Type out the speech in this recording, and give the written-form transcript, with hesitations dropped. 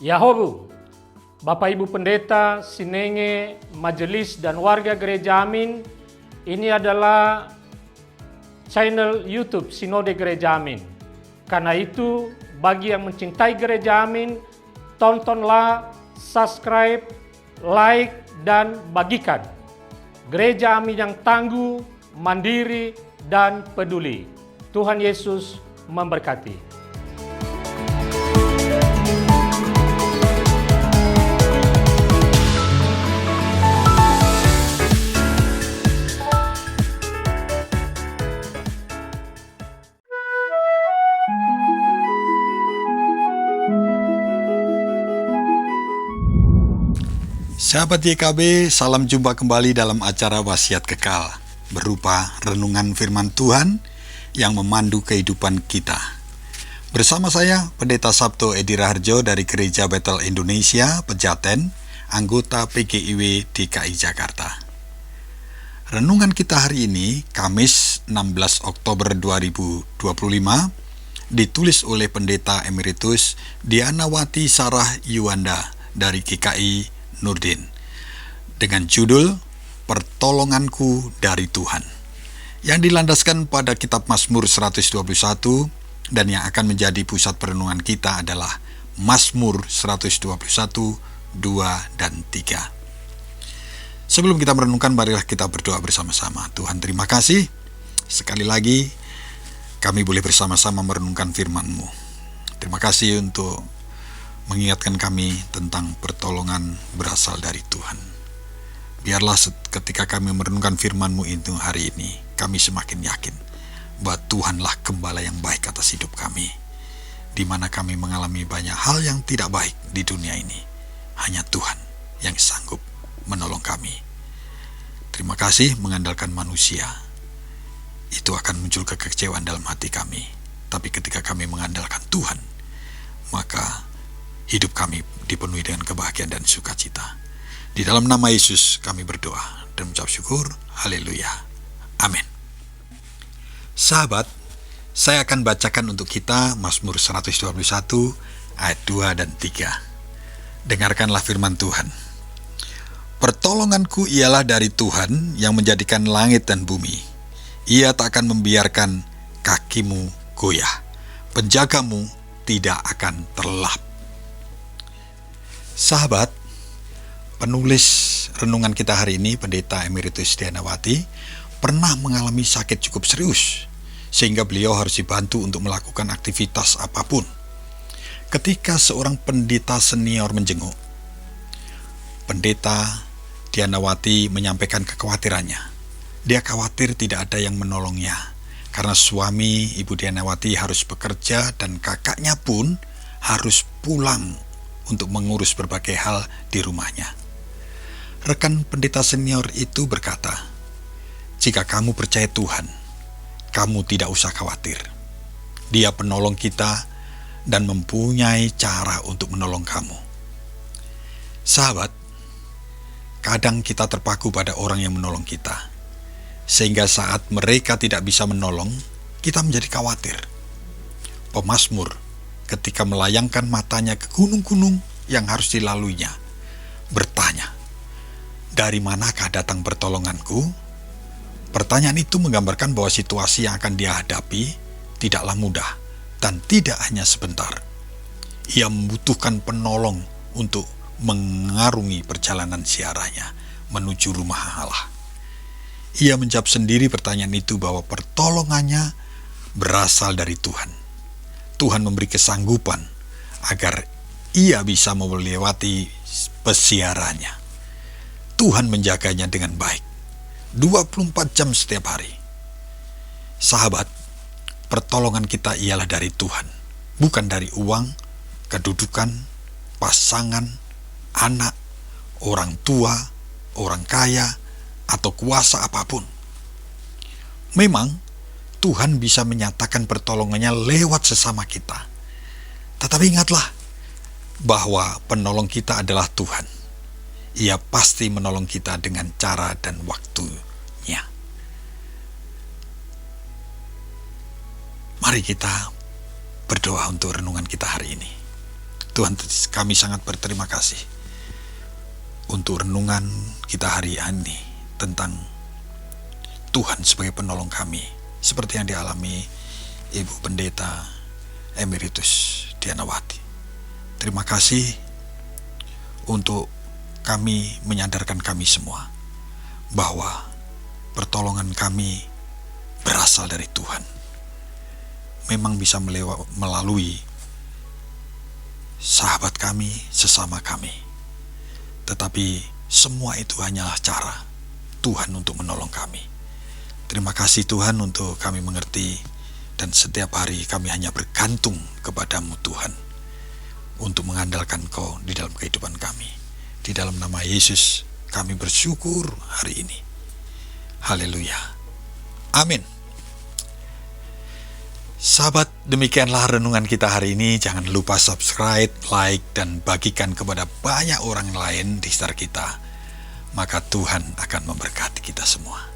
Yahobu, Bapak Ibu Pendeta, Sinenge, Majelis dan warga Gereja Amin, ini adalah channel YouTube Sinode Gereja Amin. Karena itu, bagi yang mencintai Gereja Amin, tontonlah, subscribe, like, dan bagikan. Gereja Amin yang tangguh, mandiri, dan peduli. Tuhan Yesus memberkati. Sahabat YKB, salam jumpa kembali dalam acara Wasiat Kekal, berupa renungan firman Tuhan yang memandu kehidupan kita. Bersama saya, Pendeta Sabto Edi Raharjo dari Gereja Bethel Indonesia, Pejaten, anggota PGIW DKI Jakarta. Renungan kita hari ini, Kamis 16 Oktober 2025, ditulis oleh Pendeta Emeritus Dianawati Sarah Yuwanda dari GKI Nurdin, dengan judul Pertolonganku dari Tuhan, yang dilandaskan pada kitab Mazmur 121, dan yang akan menjadi pusat perenungan kita adalah Mazmur 121, 2 dan 3. Sebelum kita merenungkan, marilah kita berdoa bersama-sama. Tuhan, terima kasih sekali lagi kami boleh bersama-sama merenungkan firman-Mu. Terima kasih untuk mengingatkan kami tentang pertolongan berasal dari Tuhan. Biarlah ketika kami merenungkan firman-Mu itu hari ini, kami semakin yakin bahwa Tuhanlah gembala yang baik atas hidup kami, di mana kami mengalami banyak hal yang tidak baik di dunia ini. Hanya Tuhan yang sanggup menolong kami. Terima kasih. Mengandalkan manusia, itu akan muncul kekecewaan dalam hati kami. Tapi ketika kami mengandalkan Tuhan, maka hidup kami dipenuhi dengan kebahagiaan dan sukacita. Di dalam nama Yesus kami berdoa dan mengucap syukur. Haleluya. Amin. Sahabat, saya akan bacakan untuk kita Mazmur 121 ayat 2 dan 3. Dengarkanlah firman Tuhan. Pertolonganku ialah dari Tuhan yang menjadikan langit dan bumi. Ia tak akan membiarkan kakimu goyah. Penjagamu tidak akan terlelap. Sahabat, penulis renungan kita hari ini, Pendeta Emeritus Dianawati, pernah mengalami sakit cukup serius, sehingga beliau harus dibantu untuk melakukan aktivitas apapun. Ketika seorang pendeta senior menjenguk, Pendeta Dianawati menyampaikan kekhawatirannya. Dia khawatir tidak ada yang menolongnya, karena suami Ibu Dianawati harus bekerja dan kakaknya pun harus pulang untuk mengurus berbagai hal di rumahnya. Rekan pendeta senior itu berkata, "Jika kamu percaya Tuhan, kamu tidak usah khawatir. Dia penolong kita dan mempunyai cara untuk menolong kamu." Sahabat, kadang kita terpaku pada orang yang menolong kita, sehingga saat mereka tidak bisa menolong, kita menjadi khawatir. Pemazmur ketika melayangkan matanya ke gunung-gunung yang harus dilaluinya, bertanya, "Dari manakah datang pertolonganku?" Pertanyaan itu menggambarkan bahwa situasi yang akan dia hadapi tidaklah mudah dan tidak hanya sebentar. Ia membutuhkan penolong untuk mengarungi perjalanan ziarahnya menuju rumah Allah. Ia menjawab sendiri pertanyaan itu bahwa pertolongannya berasal dari Tuhan. Tuhan memberi kesanggupan agar ia bisa melewati pesiarannya. Tuhan menjaganya dengan baik 24 jam setiap hari. Sahabat, pertolongan kita ialah dari Tuhan, bukan dari uang, kedudukan, pasangan, anak, orang tua, orang kaya, atau kuasa apapun. Memang Tuhan bisa menyatakan pertolongannya lewat sesama kita. Tetapi ingatlah bahwa penolong kita adalah Tuhan. Ia pasti menolong kita dengan cara dan waktunya. Mari kita berdoa untuk renungan kita hari ini. Tuhan, kami sangat berterima kasih untuk renungan kita hari ini tentang Tuhan sebagai penolong kami, seperti yang dialami Ibu Pendeta Emeritus Dianawati. Terima kasih untuk kami menyadarkan kami semua bahwa pertolongan kami berasal dari Tuhan. Memang bisa melalui sahabat kami, sesama kami. Tetapi semua itu hanyalah cara Tuhan untuk menolong kami. Terima kasih Tuhan untuk kami mengerti, dan setiap hari kami hanya bergantung kepadamu Tuhan, untuk mengandalkan Kau di dalam kehidupan kami. Di dalam nama Yesus kami bersyukur hari ini. Haleluya. Amin. Sahabat, demikianlah renungan kita hari ini. Jangan lupa subscribe, like, dan bagikan kepada banyak orang lain di sekitar kita. Maka Tuhan akan memberkati kita semua.